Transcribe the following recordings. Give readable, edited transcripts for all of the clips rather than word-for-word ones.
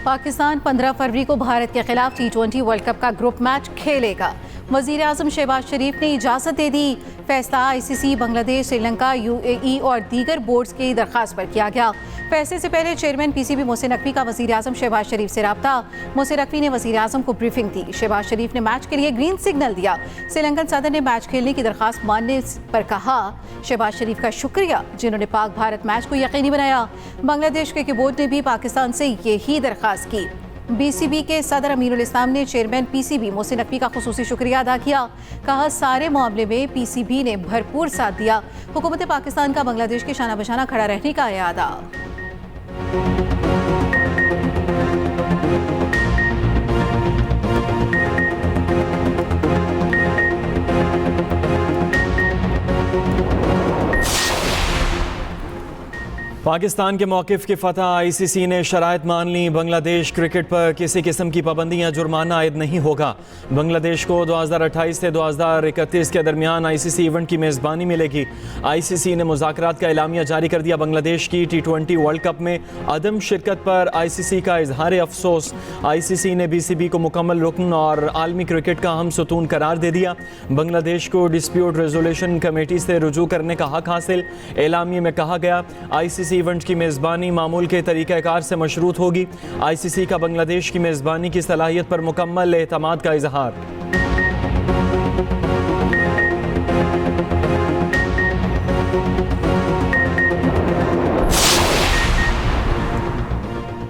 पाकिस्तान 15 फरवरी को भारत के खिलाफ T20 वर्ल्ड कप का ग्रुप मैच खेलेगा। वज़ीर आज़म शहबाज शरीफ ने इजाज़त दे दी। फैसला ICC, बांग्लादेश, श्रीलंका, UAE और दीगर बोर्ड्स की दरख्वास्त पर किया गया। फैसले से पहले चेयरमैन PCB मोहसिन नकवी का वज़ीर आज़म शहबाज शरीफ से रब्ता। मोहसिन नकवी ने वज़ीर आज़म को ब्रीफिंग दी। शहबाज शरीफ ने मैच के लिए ग्रीन सिग्नल दिया। श्रीलंकन सदर ने मैच खेलने की दरख्वास्त मानने पर कहा शहबाज शरीफ का शुक्रिया जिन्होंने पाक भारत मैच को यकीनी बनाया। बांग्लादेश क्रिकेट बोर्ड ने भी पाकिस्तान से यही दरख्वास्त की। BCB के सदर अमीरुल इस्लाम ने चेयरमैन PCB मोहसिन नकवी का खुसूसी शुक्रिया अदा किया। कहा सारे मामले में PCB ने भरपूर साथ दिया। हुकूमत पाकिस्तान का बांग्लादेश के शाना बशाना खड़ा रहने का इरादा। पाकिस्तान के मौक़िफ़ की फतह। ICC ने शराइत मान ली। बांग्लादेश क्रिकेट पर किसी किस्म की पाबंदी या जुर्माना आयद नहीं होगा। बांग्लादेश को 2028 से 2031 के दरमियान ICC इवेंट की मेज़बानी मिलेगी। ICC ने मुज़ाकरात का एलामिया जारी कर दिया। बांग्लादेश की T20 वर्ल्ड कप में अदम शिरकत पर ICC का इजहार अफसोस। ICC ने BCB को मुकम्मल रुकन और आलमी क्रिकेट का अहम सुतून करार दे दिया। बांग्लादेश को डिस्प्यूट रेजोल्यूशन कमेटी से रुजू करने का हक हासिल। एलामिया में कहा गया ICC इवेंट की मेज़बानी मामूल के तरीक़ाकार से मशरूत होगी। ICC का बांग्लादेश की मेज़बानी की सलाहियत पर मुकम्मल एतमाद का इजहार।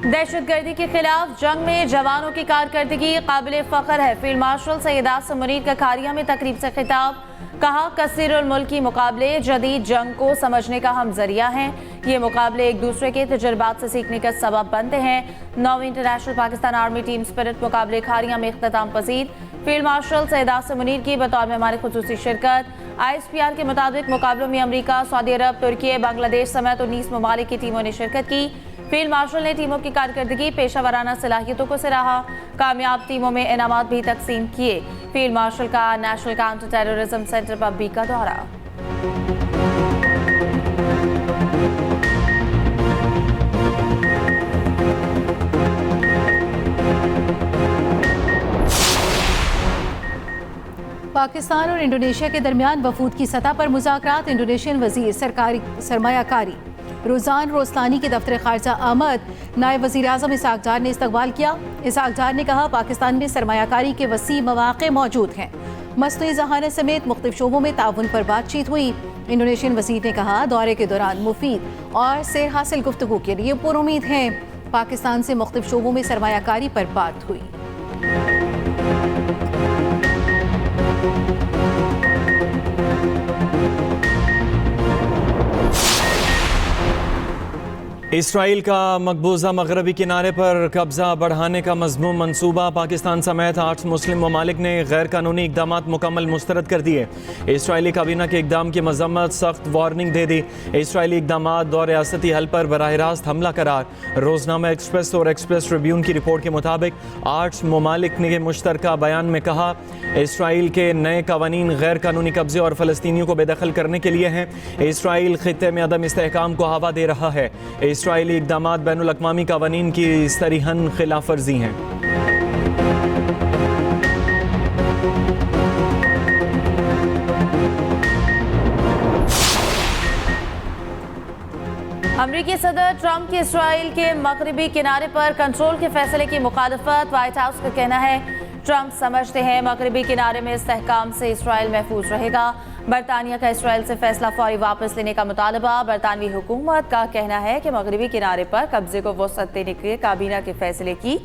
दहशतगर्दी के खिलाफ जंग में जवानों की कारकर्दगी काबिल फ़ख्र है। फील्ड मार्शल सैयद आसिम मुनीर का खारिया में तकरीब से खिताब। कहा कसीरुल मुल्की मुकाबले जदीद जंग को समझने का हम जरिया हैं। ये मुकाबले एक दूसरे के तजुर्बात से सीखने का सबब बनते हैं। 9वीं international Pakistan army team spirit मुकाबले खारिया में इख्तिताम पसीर। फील्ड मार्शल सैयद आसिम मुनीर की बतौर मेहमान खुसूसी शिरकत। ISPR के मुताबिक मुकाबलों में अमरीका, सऊदी अरब, तुर्की, बांग्लादेश समेत 19 ममालिक की टीमों ने शिरकत की। फील्ड मार्शल ने टीमों की कारकर्दगी, पेशा वराना सलाहियतों को सराहा। कामयाब टीमों में इनामात भी तकसीम किए। फील्ड मार्शल का नेशनल काउंटर टेररिज्म सेंटर पर भी का दौरा। पाकिस्तान और इंडोनेशिया के दरमियान वफूद की सतह पर मुज़ाकरात। इंडोनेशियन वज़ीर सरकारी सरमायाकारी रोज़ान रोस्तानी के दफ्तर खारजा आमद नायब वज़ीर आज़म इसहाक डार ने इस्तकबाल किया। इसहाक डार ने कहा पाकिस्तान में सरमायाकारी के वसी मौक़े मौजूद हैं। मसनूई ज़हानत समेत मुख्तलिफ शोबों में ताउन पर बातचीत हुई। इंडोनेशियन वज़ीर ने कहा दौरे के दौरान मुफीद और सेर हासिल गुफ्तगू के लिए पुरुमीद हैं। पाकिस्तान से मुख्तलिफ शोबों में सरमायाकारी पर बात हुई। इसराइल का मकबूजा मगरबी किनारे पर कब्जा बढ़ाने का मज़मूम मंसूबा। पाकिस्तान समेत 8 मुस्लिम ममालिक ने गैर कानूनी इकदाम मुकम्मल मुस्तरद कर दिए। इसराइली काबीना के इकदाम की मजम्मत, सख्त वार्निंग दे दी। इसराइली इकदाम दौर रियासती हल पर बराह रास्त हमला करार। रोजनामा एक्सप्रेस और एक्सप्रेस ट्रिब्यून की रिपोर्ट के मुताबिक 8 ममालिक ने मुश्तरका बयान में कहा इसराइल के नए कवानीन गैर कानूनी कब्जे और फ़लस्तीनियों को बेदखल करने के लिए हैं। इसराइल खित्ते में अदम इस्तेहकाम को हवा दे रहा है। इसराइली इक़दामात बैनुल अक़वामी क़वानीन की सरीहन खिलाफ वर्जी हैं। अमरीकी सदर ट्रंप की इसराइल के मगरबी किनारे पर कंट्रोल के फैसले की मुखालफत। व्हाइट हाउस का कहना है ट्रंप समझते हैं मगरबी किनारे में इस्तेहकाम से इसराइल महफूज रहेगा। बरतानिया का इसराइल से फैसला फौरी वापस लेने का मुतालबा। बरतानवी हुकूमत का कहना है कि मगरबी किनारे पर कब्जे को वसअत देने के काबीना के फैसले की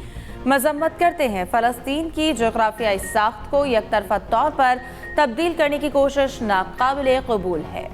मजम्मत करते हैं। फ़लस्तीन की जोग्राफियाई साख्त को यकतरफा तौर पर तब्दील करने की कोशिश नाकाबिल कबूल है।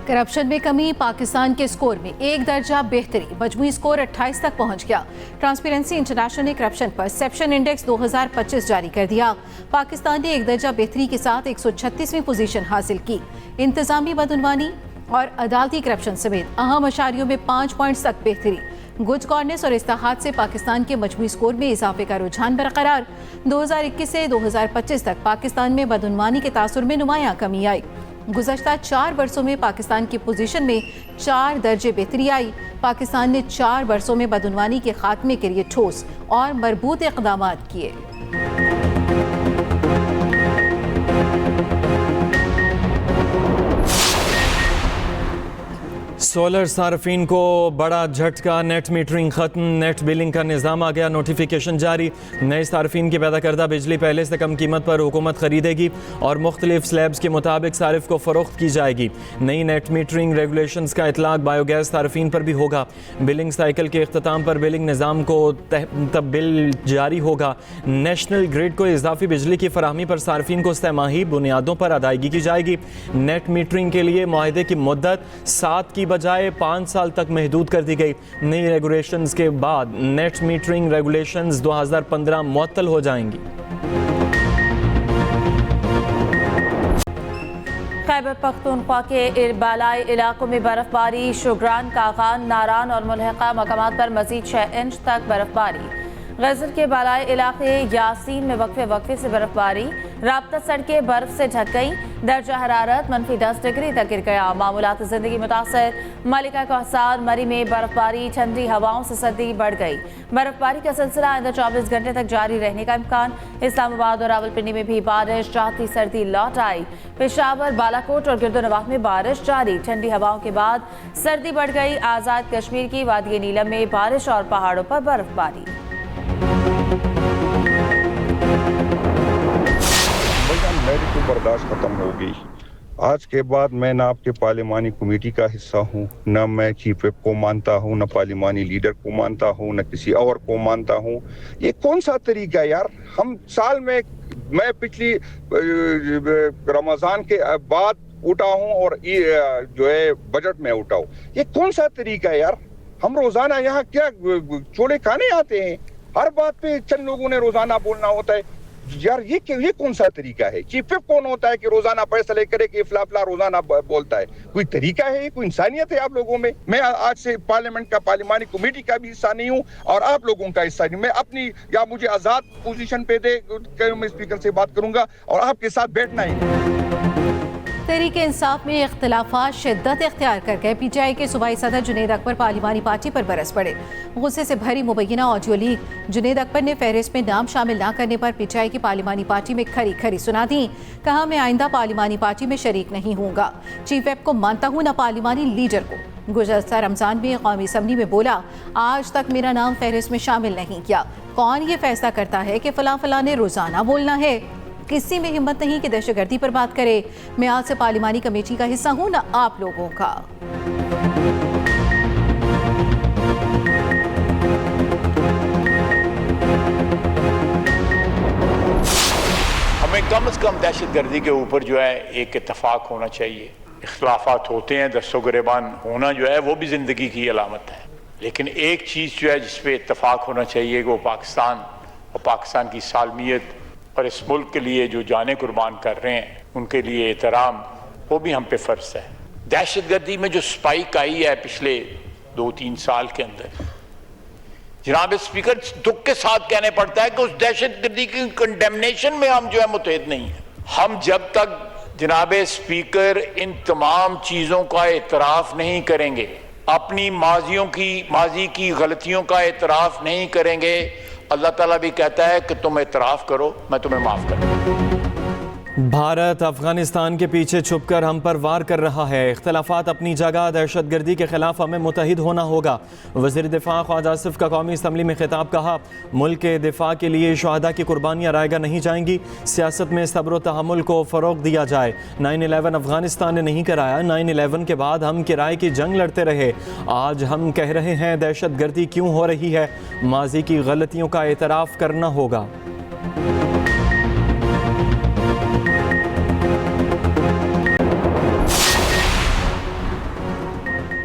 करप्शन में कमी, पाकिस्तान के स्कोर में 1 दर्जा बेहतरी, मजमूई स्कोर 28 तक पहुंच गया। ट्रांसपेरेंसी इंटरनेशनल ने करप्शन परसेप्शन इंडेक्स 2025 जारी कर दिया। पाकिस्तान ने 1 दर्जा बेहतरी के साथ 136वीं पोजीशन हासिल की। इंतजामी बदउनवानी और अदालती करप्शन समेत अहम अशारियों में 5 पॉइंट्स तक बेहतरी। गुड गवर्नेंस और इस्लाहात से पाकिस्तान के मजमूई स्कोर में इजाफे का रुझान बरकरार। 2021 से 2025 तक पाकिस्तान में बदउनवानी के तासुर में नुमायां कमी आई। गुज़श्ता 4 बरसों में पाकिस्तान की पोजीशन में 4 दर्जे बेहतरी आई। पाकिस्तान ने 4 बरसों में बदउनवानी के खात्मे के लिए ठोस और मरबूत इक़दाम किए। सोलर सार्फिन को बड़ा झटका, नेट मीटरिंग खत्म, नेट बिलिंग का निज़ाम आ गया, नोटिफिकेशन जारी। नए सार्फिन की पैदा करदा बिजली पहले से कम कीमत पर हुकूमत खरीदेगी और मुख्तलिफ स्लैब्स के मुताबिक सारिफ को फ़रोख्त की जाएगी। नई नेट मीटरिंग रेगुलेशंस का इतलाक बायोगैस सार्फिन पर भी होगा। बिलिंग साइकिल के अख्ताम पर बिलिंग निज़ाम को तब बिल जारी होगा। नेशनल ग्रिड को इजाफी बिजली की फराहमी पर सार्फिन को सैमाही बुनियादों पर अदायगी की जाएगी। नेट मीटरिंग के लिए मुआहदे की मुद्दत 7 की बजाय 5 साल तक महदूद कर दी गई। नई रेगुलेशंस के बाद नेट मीटरिंग रेगुलेशंस 2015 मुअत्तल हो जाएंगी। खैबर पख्तूनख्वा के बालाई इलाकों में बर्फबारी, शुगरान, कागान, नारान और मुल्हिका मकामात पर मजीद 6 इंच तक बर्फबारी। गजर के बालाई इलाके यासीन में वक्फे से बर्फबारी, राब्ता सड़कें बर्फ से ढक गई। दर्जा हरारत -10 डिग्री तक गिर गया। मामूलात जिंदगी मुतासर। मलिका कहसार, मरी में बर्फबारी, ठंडी हवाओं से सर्दी बढ़ गई। बर्फबारी का सिलसिला आइंदा 24 घंटे तक जारी रहने का इम्कान। इस्लामाबाद और रावलपिंडी में भी बारिश, राहती सर्दी लौट आई। पेशावर, बालाकोट और गिरदोनवाह में बारिश जारी। ठंडी हवाओं के बाद सर्दी बढ़ गई। आज़ाद कश्मीर की वादी नीलम में बारिश और पहाड़ों पर बर्फबारी। मेरी तो बर्दाश्त खत्म हो गई। आज के बाद मैं ना आपके पार्लिमानी कमेटी का हिस्सा हूँ, न मैं चीफ विप को मानता हूँ, न पार्लिमानी लीडर को मानता हूँ, न किसी और को मानता हूँ। ये कौन सा तरीका है यार? हम साल में, मैं पिछली रमजान के बाद उठा हूँ और जो है बजट में उठा हूँ। ये कौन सा तरीका है यार? हम रोजाना यहाँ क्या चोले खाने आते हैं? हर बात पे चंद लोगों ने रोजाना बोलना होता है यार। ये कौन सा तरीका है? चीफ विप कौन होता है कि रोजाना फैसले करे कि फला रोजाना बोलता है? कोई तरीका है? कोई इंसानियत है आप लोगों में? मैं आज से पार्लियामेंट का, पार्लिमानी कमेटी का भी हिस्सा नहीं हूँ और आप लोगों का हिस्सा नहीं। मैं अपनी, या मुझे आजाद पोजीशन पे दे, मैं स्पीकर से बात करूंगा और आपके साथ बैठना ही। तहरीक इंसाफ में इख्तिलाफात शिद्दत इख्तियार कर गए। पीटीआई के सूबाई सदर जुनेद अकबर पार्लिमानी पार्टी पर बरस पड़े। गुस्से से भरी मुबैना ऑडियो लीक। जुनेद अकबर ने फहरिस्त में नाम शामिल न करने पर पीटीआई की पार्लिमानी पार्टी में खरी खरी सुना दी। कहा, मैं आइंदा पार्लिमानी पार्टी में शरीक नहीं होऊंगा। चीफ विप को मानता हूँ, न पार्लिमानी लीडर को। गुज़श्ता रमजान में कौमी असम्बली में बोला, आज तक मेरा नाम फहरिस्त में शामिल नहीं किया। कौन ये फैसला करता है कि फला ने रोजाना बोलना है? किसी में हिम्मत नहीं कि दहशतगर्दी पर बात करे। मैं आज से पार्लिमानी कमेटी का हिस्सा हूं, न आप लोगों का। हमें कम से कम दहशतगर्दी के ऊपर जो है एक इत्तेफाक होना चाहिए। इख्तिलाफात होते हैं, दस्तों-गिरेबान होना जो है वो भी जिंदगी की अलामत है, लेकिन एक चीज़ जो है जिस पे इत्तेफाक होना चाहिए वो पाकिस्तान और पाकिस्तान की सालमियत और इस मुल्क के लिए जो जाने कुर्बान कर रहे हैं उनके लिए एहतराम, वो भी हम पे फ़र्ज है। दहशतगर्दी में जो स्पाइक आई है पिछले 2-3 साल के अंदर, जनाब स्पीकर, दुख के साथ कहने पड़ता है कि उस दहशतगर्दी की कंडेमनेशन में हम जो है मुतहद नहीं है। हम जब तक जनाब स्पीकर इन तमाम चीज़ों का एतराफ़ नहीं करेंगे, अपनी माजी की गलतियों का एतराफ़ नहीं करेंगे, अल्लाह ताला भी कहता है कि तुम एतराफ़ करो, मैं तुम्हें माफ़ करूँ। भारत अफगानिस्तान के पीछे छुपकर हम पर वार कर रहा है। इख्तिलाफात अपनी जगह, दहशतगर्दी के खिलाफ हमें मुत्तहिद होना होगा। वज़ीर दिफा ख्वाजा आसिफ का कौमी असम्बली में खिताब। कहा, मुल्क के दिफा के लिए शहादा की कुर्बानियाँ रायगा नहीं जाएंगी। सियासत में सब्र व तहम्मुल को फ़रोग़ दिया जाए। 9/11 अफगानिस्तान ने नहीं कराया। 9/11 के बाद हम किराए की जंग लड़ते रहे। आज हम कह रहे हैं दहशतगर्दी क्यों हो रही है। माजी की गलतियों का एतराफ़ करना होगा।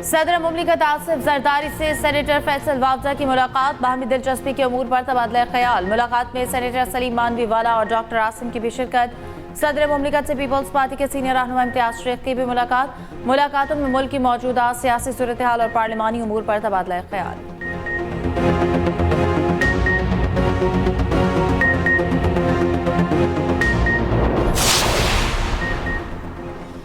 सदर मुमलिकत आसिफ जरदारी से सेनेटर फैसल वावजा की मुलाकात। बाहमी दिलचस्पी के अमूर पर तबादला ख्याल। मुलाकात में सेनेटर सलीम मानवीवाला और डॉक्टर आसिम की भी शिरकत। सदर मुमलिकत से पीपल्स पार्टी के सीनियर रहनुमा इम्तियाज शेख की भी मुलाकातों में मुल्क की मौजूदा सियासी सूरत हाल और पार्लिमानी अमूर पर तबादला ख्याल।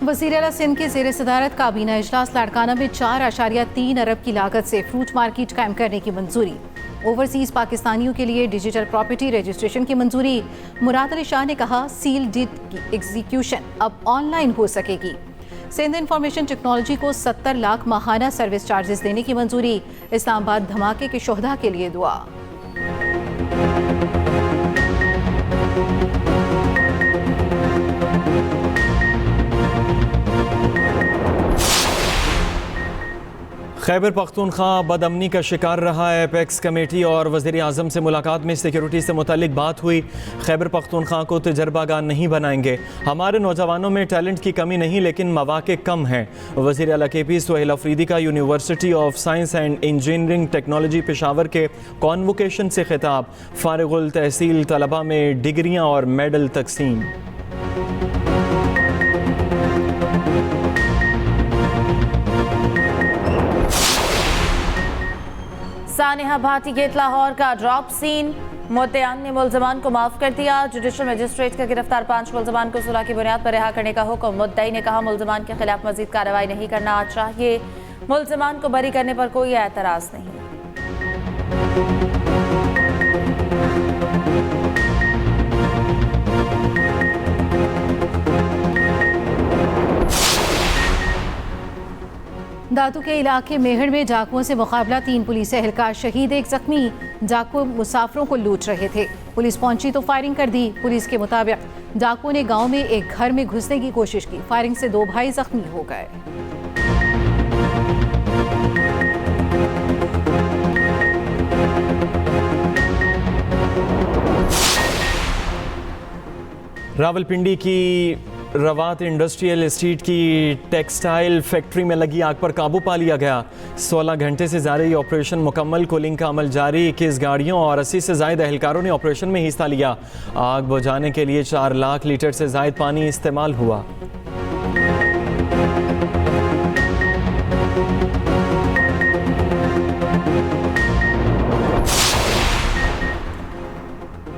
वज़ीर आला सिंध के ज़ेर सदारत काबीना इजलास लाड़काना में 4.3 अरब की लागत से फ्रूट मार्केट कायम करने की मंजूरी। ओवरसीज़ पाकिस्तानियों के लिए डिजिटल प्रॉपर्टी रजिस्ट्रेशन की मंजूरी। मुराद अली शाह ने कहा सील डीड की एग्जीक्यूशन अब ऑनलाइन हो सकेगी। सिंध इंफॉर्मेशन टेक्नोलॉजी को 70 लाख माहाना सर्विस चार्जेस देने की मंजूरी। इस्लामाबाद धमाके के शोहदा के लिए दुआ। खैबर पख्तूनख्वा बदअमनी का शिकार रहा है। एपेक्स कमेटी और वज़ीर आज़म से मुलाकात में सिक्योरिटी से मुतालिक बात हुई। खैबर पख्तूनख्वा को तजर्बागार नहीं बनाएंगे। हमारे नौजवानों में टैलेंट की कमी नहीं लेकिन मौक़े कम हैं। वज़ीर आला KP सुहेल अफरीदी का university of science and engineering technology Peshawar के कॉन्वोकेशन से खिताब। फारिगुल तहसील तलबा में डिग्रियाँ और मेडल तकसीम। सानिहा भाटी गेट लाहौर का ड्रॉप सीन। मुत्तहम ने मुलजमान को माफ कर दिया। जुडिशल मजिस्ट्रेट का गिरफ्तार 5 मुलजमान को सुलह की बुनियाद पर रिहा करने का हुक्म। मुद्दई ने कहा मुलजमान के खिलाफ मजीद कार्रवाई नहीं करना चाहिए। मुलजमान को बरी करने पर कोई एतराज नहीं। दादू के इलाके मेहड़ में डाकुओं से मुकाबला। 3 पुलिस एहलकार शहीद, 1 जख्मी। डाकू मुसाफिरों को लूट रहे थे। पुलिस पहुंची तो फायरिंग कर दी। पुलिस के मुताबिक डाकुओं ने गांव में एक घर में घुसने की कोशिश की। फायरिंग से 2 भाई जख्मी हो गए। रावलपिंडी की रवात इंडस्ट्रियल एस्टेट की टेक्सटाइल फैक्ट्री में लगी आग पर काबू पा लिया गया। 16 घंटे से जारी ऑपरेशन मुकम्मल। कूलिंग का अमल जारी। 21 गाड़ियों और 80 से ज़ायद एहलकारों ने ऑपरेशन में हिस्सा लिया। आग बुझाने के लिए 4 लाख लीटर से ज़ायद पानी इस्तेमाल हुआ।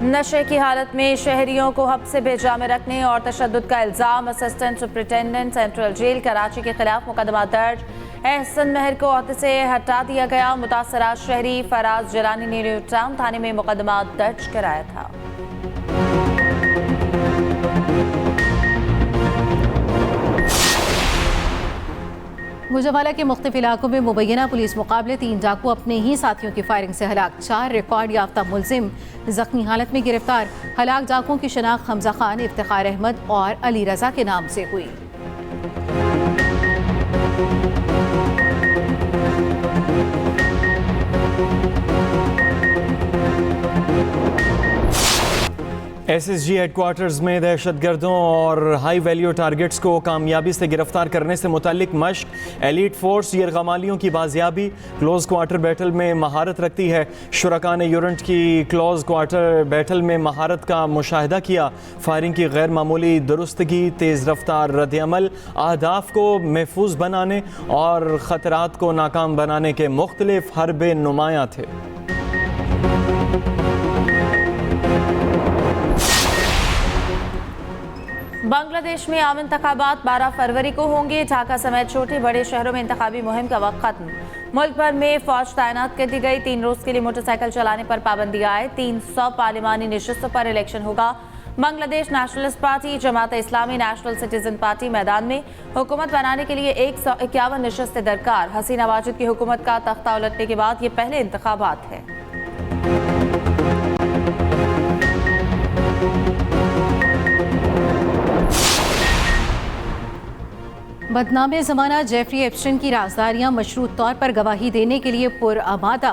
नशे की हालत में शहरियों को हब्स से बेजा में रखने और तशद्दुद का इल्ज़ाम। Assistant superintendent central jail Karachi के खिलाफ मुकदमा दर्ज। एहसन महर को अहदे से हटा दिया गया। मुतासरा शहरी फराज जलानी ने न्यू टाउन थाने में मुकदमा दर्ज कराया था। गुजरावाला के मुख्तलिफ इलाकों में मुबैना पुलिस मुकाबले। 3 डाकू अपने ही साथियों की फायरिंग से हलाक। 4 रिकॉर्ड याफ्ता मुलजिम जख्मी हालत में गिरफ्तार। हलाक डाकुओं की शनाख्त हमजा खान, इफ्तिखार अहमद और अली रजा के नाम से हुई। SSG हेडक्वार्टर्स में दहशतगर्दों और हाई वैल्यू टारगेट्स को कामयाबी से गिरफ्तार करने से मुतालिक मश्क। एलीट फोर्स यरगमालियों की बाजियाबी क्लोज क्वार्टर बैटल में महारत रखती है। शुरका ने यूनिट की क्लोज क्वार्टर बैटल में महारत का मुशाहिदा किया। फायरिंग की गैर मामूली दुरुस्तगी, तेज़ रफ्तार रद्द-ए-अमल, अहदाफ को महफूज बनाने और ख़तरात को नाकाम बनाने के मुख्तलिफ हरबे नुमायां थे। बांग्लादेश में आम इंतखाबात 12 फरवरी को होंगे। ढाका समेत छोटे बड़े शहरों में इंतखाबी मुहिम का वक्त खत्म। मुल्क भर में फौज तैनात कर दी गई। 3 रोज के लिए मोटरसाइकिल चलाने पर पाबंदी आए। 300 पार्लिमानी नशिस्तों पर इलेक्शन होगा। Bangladesh nationalist party, Jamaat Islami, national citizen party मैदान में। हुकूमत बनाने के लिए 151 नशिस्तें दरकार। हसीना वाजिद की हुकूमत का तख्ता उलटने के बाद ये पहले इंतखाबात हैं। बदनामे ज़माना जेफरी एप्स्टीन की राजदारियां मशरूत तौर पर गवाही देने के लिए पुरआमादा।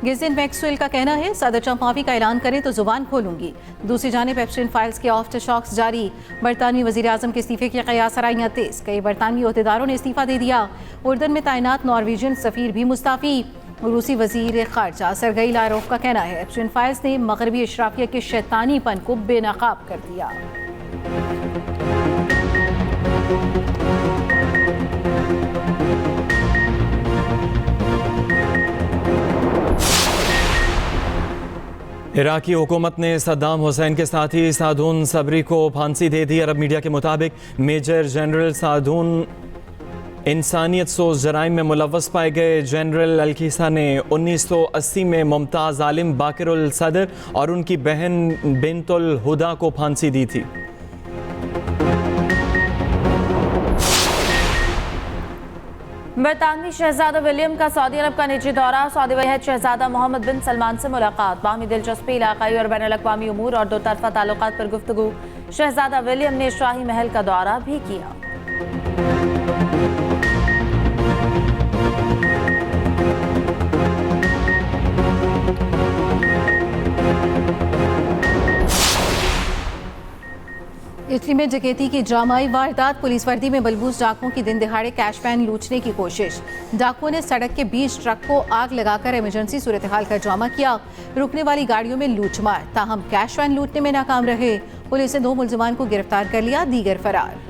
गिज़िन मैक्सवेल का कहना है सदर ट्रंप माफी का ऐलान करें तो जुबान खोलूंगी। दूसरी जानिब एप्स्टीन फाइल्स के आफ्टर शॉक्स जारी। बरतानवी वज़ीर आज़म के इस्तीफे की क़यास आराइयां तेज़। कई बरतानवी ओहदेदारों ने इस्तीफा दे दिया। उर्दन में तैनात नॉर्वेजियन सफ़ीर भी मुस्ताफ़ी। रूसी वज़ीर ख़ारजा सरगई लारोफ का कहना है एप्स्टीन फाइल्स ने मगरबी अशराफिया के शैतानीपन को बेनकाब कर दिया। इराकी हुकूमत ने सद्दाम हुसैन के साथी सादून सबरी को फांसी दे दी। अरब मीडिया के मुताबिक मेजर जनरल सादून इंसानियत सोज जराइम में मुलव्वस पाए गए। जनरल अलकीसा ने 1980 में मुमताज़ आलिम बाकिरुल सदर और उनकी बहन बिनतुल हुदा को फांसी दी थी। बरतानवी शहजादा विलियम का सऊदी अरब का निजी दौरा। सऊदी वलीअहद शहजादा मोहम्मद बिन सलमान से मुलाकात। बाहमी दिलचस्पी, इलाकाई और बैनुल अक़वामी उमूर और दो तरफ़ा ताल्लुकात पर गुफ्तगू। शहजादा विलियम ने शाही महल का दौरा भी किया। इटली में डकैती की ड्रामाई वारदात। पुलिस वर्दी में बलबूस डाकुओं की दिन दिहाड़े कैश वैन लूटने की कोशिश। डाकुओं ने सड़क के बीच ट्रक को आग लगाकर इमरजेंसी सूरत हाल का ड्रामा किया। रुकने वाली गाड़ियों में लूटमार, ताहम कैश वैन लूटने में नाकाम रहे। पुलिस ने 2 मुलजमान को गिरफ्तार कर लिया, दीगर फरार।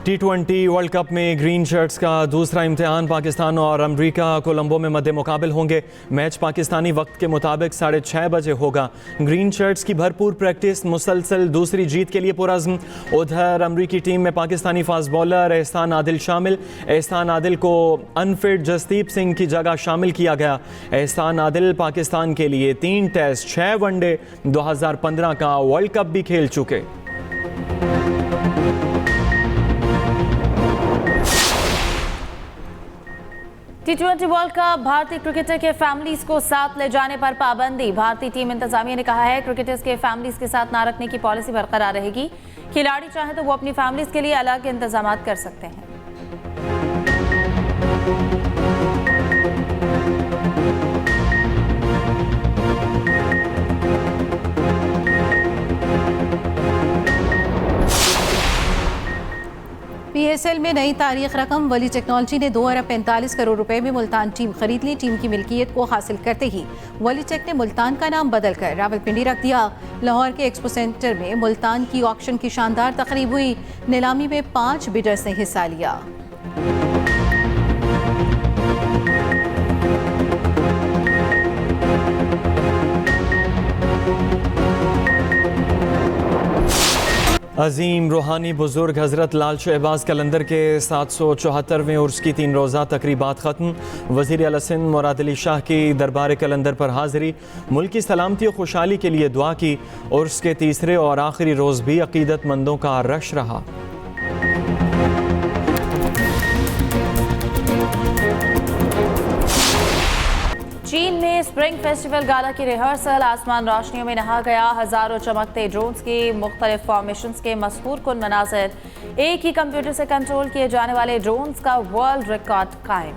T20 वर्ल्ड कप में ग्रीन शर्ट्स का दूसरा इम्तिहान। पाकिस्तान और अमरीका कोलंबो में मद्दे मुकाबिल होंगे। मैच पाकिस्तानी वक्त के मुताबिक 6:30 बजे होगा। ग्रीन शर्ट्स की भरपूर प्रैक्टिस, मुसलसल दूसरी जीत के लिए पुरज़्म। उधर अमरीकी टीम में पाकिस्तानी फास्ट बॉलर एहसान आदिल शामिल। एहसान आदिल को अनफिट जसदीप सिंह की जगह शामिल किया गया। एहसान आदिल पाकिस्तान के लिए 3 टेस्ट 6 वनडे 2015 का वर्ल्ड कप भी खेल चुके। T20 वर्ल्ड कप, भारतीय क्रिकेटर के फैमिलीज को साथ ले जाने पर पाबंदी। भारतीय टीम इंतजामिया ने कहा है क्रिकेटर्स के फैमिलीज के साथ ना रखने की पॉलिसी बरकरार रहेगी। खिलाड़ी चाहे तो वो अपनी फैमिलीज के लिए अलग इंतजाम कर सकते हैं। PSL में नई तारीख रकम। वली टेक्नोलॉजी ने 2 अरब 45 करोड़ रुपए में मुल्तान टीम खरीद ली। टीम की मिल्कियत को हासिल करते ही वली टेक ने मुल्तान का नाम बदलकर रावलपिंडी रख दिया। लाहौर के एक्सपो सेंटर में मुल्तान की ऑक्शन की शानदार तकरीब हुई। नीलामी में 5 बिडर्स ने हिस्सा लिया। अजीम रूहानी बुजुर्ग हज़रत लाल शहबाज कलंदर के 774वें उर्स की 3 रोज़ा तकरीबात ख़त्म। वज़ीर आला सिंध मुराद अली शाह की दरबार कलंदर पर हाज़िरी। मुल्क की सलामती और खुशहाली के लिए दुआ की। उर्स के तीसरे और आखिरी रोज़ भी अक़ीदतमंदों का रश रहा। चीन में स्प्रिंग फेस्टिवल गाला की रिहर्सल। आसमान रोशनियों में नहा गया। हजारों चमकते ड्रोन्स के मुख्तलिफ फॉर्मेशंस के मशहूर कुन मनाज़िर। एक ही कंप्यूटर से कंट्रोल किए जाने वाले ड्रोन्स का वर्ल्ड रिकॉर्ड कायम।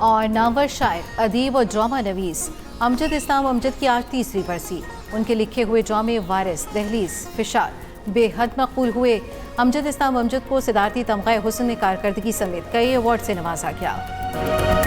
और नामवर शायर, अदीब और ड्रामा नवीस अमजद इस्लाम अमजद की आज 3री बरसी। उनके लिखे हुए ड्रामे वारिस, दहलीज, फिशार बेहद मकबूल हुए। अमजद इस्लाम अमजद को सिदारती तमग़ा हुस्न कारकर्दगी समेत कई अवार्ड से नवाजा गया।